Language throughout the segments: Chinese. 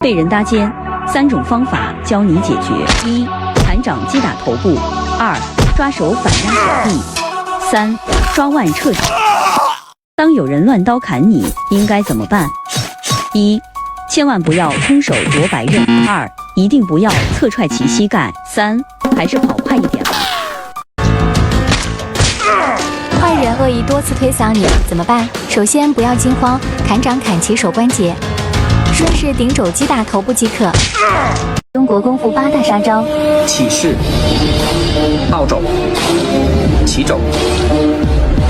被人搭肩，3种方法教你解决：一、弹掌击打头部；二、抓手反压手臂；三、抓腕撤掌。当有人乱刀砍你，应该怎么办？一、千万不要空手夺白刃；二、一定不要侧踹其膝盖；三、还是跑快一点吧。坏人恶意多次推搡你，怎么办？首先不要惊慌，砍掌砍其手关节，顺势顶肘击打头部即可。中国功夫8大杀招：起势、倒肘、起肘、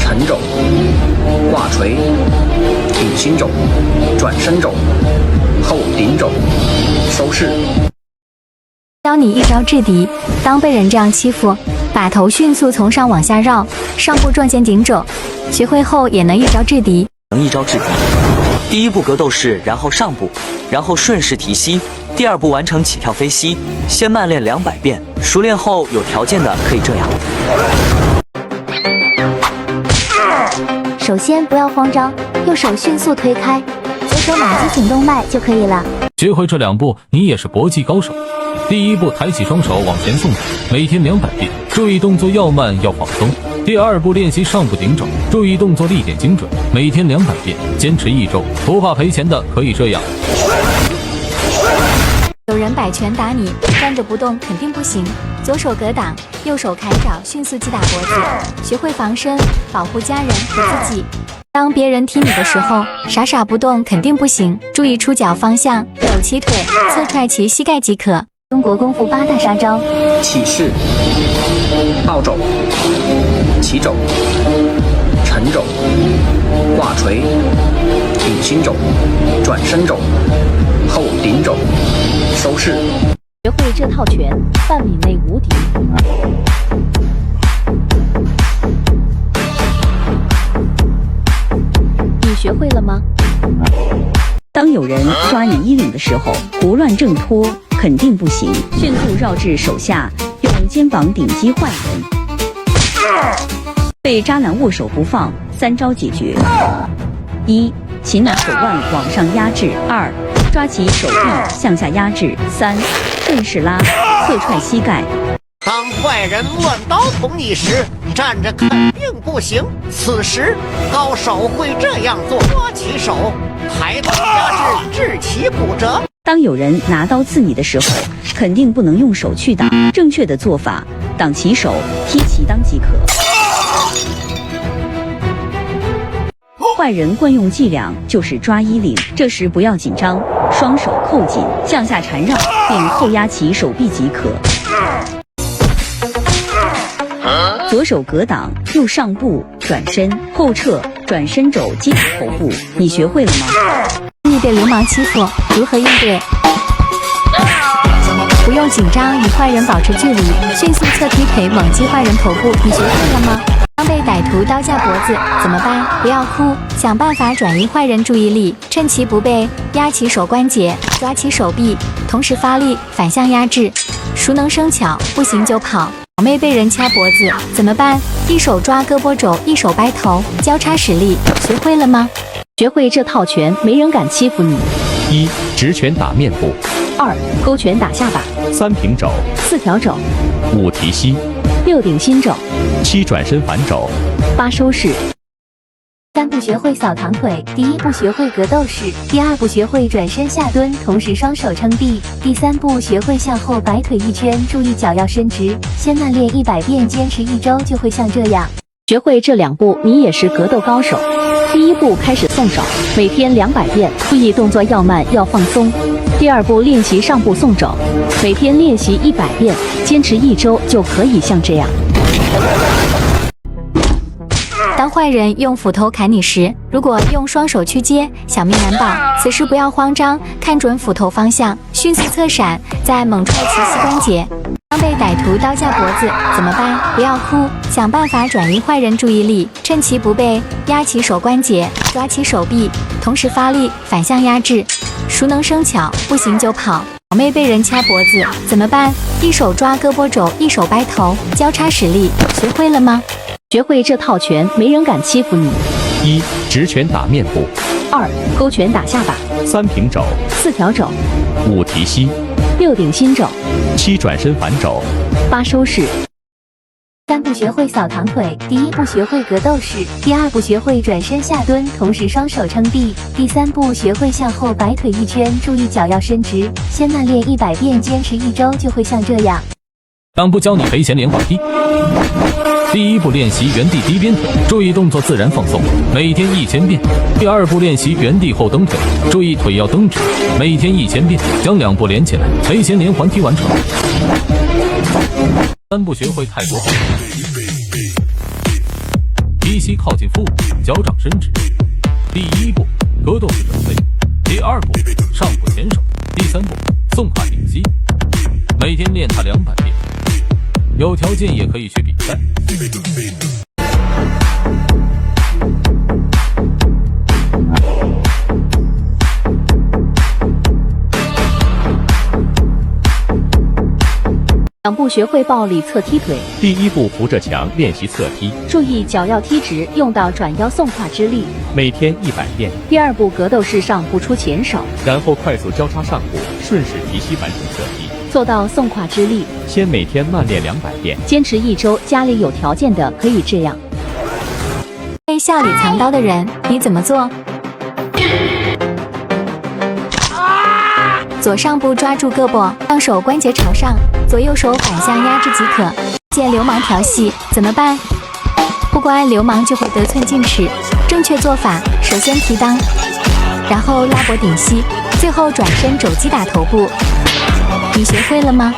沉肘、挂锤、顶心肘、转身肘、后顶肘、收势。教你一招制敌，当被人这样欺负，把头迅速从上往下绕，上部撞肩顶肘，学会后也能一招制敌。能一招制敌。第一步格斗式，然后上步，然后顺势提膝。第二步完成起跳飞膝，先慢练200遍，熟练后有条件的可以这样。首先不要慌张，右手迅速推开，左手马击颈动脉就可以了。学会这2步，你也是搏击高手。第一步，抬起双手往前送，每天200遍，注意动作要慢要放松。第二步，练习上部顶肘，注意动作力点精准，每天200遍，坚持1周，不怕赔钱的可以这样。有人摆拳打你，站着不动肯定不行。左手格挡，右手砍爪，迅速击打脖子，学会防身，保护家人和自己。当别人踢你的时候，傻傻不动肯定不行，注意出脚方向，抖其腿，侧踹其膝盖即可。中国功夫8大杀招：起势、倒肘、起肘、沉肘、挂锤、顶心肘、转身肘、后顶肘、收势。学会这套拳，半米内无敌。你学会了吗？当有人抓你衣领的时候，胡乱挣脱肯定不行，迅速绕至手下，用肩膀顶击坏人。被渣男握手不放，3招解决：一、擒拿手腕往上压制；二、抓起手臂向下压制；三、顺势拉，侧踹膝盖。当坏人乱刀捅你时，站着肯定不行。此时高手会这样做：抓起手，抬头压制，致其骨折。当有人拿刀刺你的时候，肯定不能用手去挡，正确的做法，挡其手，踢其裆即可。坏人惯用伎俩就是抓衣领，这时不要紧张，双手扣紧，向下缠绕，并后压其手臂即可。左手格挡，右上步，转身，后撤，转身肘击打头部。你学会了吗？你被流氓欺负，如何应对？不用紧张，与坏人保持距离，迅速侧踢腿猛击坏人头部。你学会了吗？当被歹徒刀架脖子怎么办？不要哭，想办法转移坏人注意力，趁其不备，压其手关节，抓其手臂，同时发力反向压制。熟能生巧，不行就跑。小妹被人掐脖子怎么办？一手抓胳膊肘，一手掰头，交叉使力。学会了吗？学会这套拳，没人敢欺负你。一、直拳打面部；二、勾拳打下巴；三、平肘；四挑肘；五、提膝；六顶心肘；七、转身反肘；八、收势。3步学会扫堂腿：第1步学会格斗式，第2步学会转身下蹲，同时双手撑地，第3步学会向后摆腿一圈，注意脚要伸直。先慢练100遍，坚持1周就会像这样。学会这2步，你也是格斗高手。第1步开始送肘，每天200遍，注意动作要慢要放松。第2步练习上步送肘，每天练习100遍，坚持1周就可以像这样。当坏人用斧头砍你时，如果用双手去接，小命难保。此时不要慌张，看准斧头方向，迅速侧闪，再猛踹其膝关节。当被歹徒刀架脖子怎么办？不要哭，想办法转移坏人注意力，趁其不备，压其手关节，抓其手臂，同时发力反向压制。熟能生巧，不行就跑。小妹被人掐脖子怎么办？一手抓胳膊肘，一手掰头，交叉使力。学会了吗？学会这套拳，没人敢欺负你。一、直拳打面部； 2. 勾拳打下巴。3平肘。4条肘。5提膝。6顶心肘。7转身反肘。8收式。3步学会扫堂腿，第1步学会格斗式，第2步学会转身下蹲，同时双手撑地，第3步学会向后摆腿一圈，注意脚要伸直。先慢练100遍，坚持1周就会像这样。党部教你肥前连环踢。第1步练习原地低鞭腿，注意动作自然放松，每天1000遍。第2步练习原地后蹬腿，注意腿要蹬直，每天1000遍。将2步连起来，肥前连环踢完成。3步学会泰国步，提膝靠近腹部，脚掌伸直。第1步格斗式准备，第2步上步前手，第3步送胯顶膝。每天练它200遍，有条件也可以去比赛。2步学会暴力侧踢腿。第1步扶着墙练习侧踢，注意脚要踢直，用到转腰送胯之力。每天100遍。第2步格斗式上步出前手，然后快速交叉上步，顺势提膝完成侧踢，做到送胯之力。先每天慢练200遍，坚持1周，家里有条件的可以这样。背笑里藏刀的人，你怎么做？左上部抓住胳膊，让手关节朝上，左右手反向压制即可。见流氓调戏怎么办？不乖，流氓就会得寸进尺。正确做法，首先提裆，然后拉脖顶膝，最后转身肘击打头部。你学会了吗？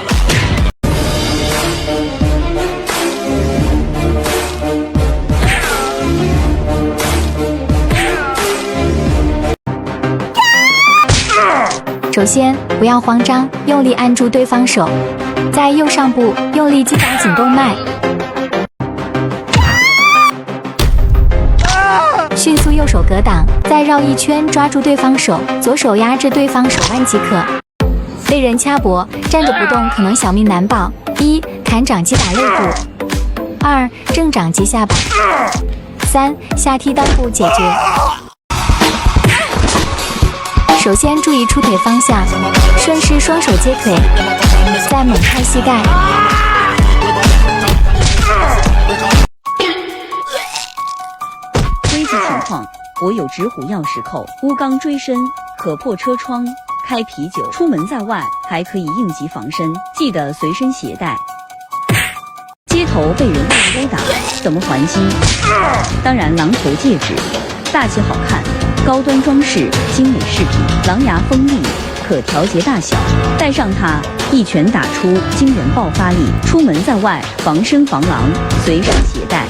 首先，不要慌张，用力按住对方手，在右上部用力击打颈动脉，迅速右手格挡，再绕一圈抓住对方手，左手压制对方手腕即可。被人掐脖，站着不动可能小命难保。1. 砍掌击打肋部。2. 正掌击下巴。3. 下踢裆部解决。首先注意出腿方向，顺势双手接腿，再猛踹膝盖。危急情况，我有纸虎钥匙扣、钨钢锥身，可破车窗、开啤酒。出门在外还可以应急防身，记得随身携带。街头被人殴打，怎么还击？当然狼头戒指，大气好看。高端装饰、精美饰品，狼牙锋利，可调节大小，戴上它，一拳打出惊人爆发力。出门在外，防身防狼，随身携带。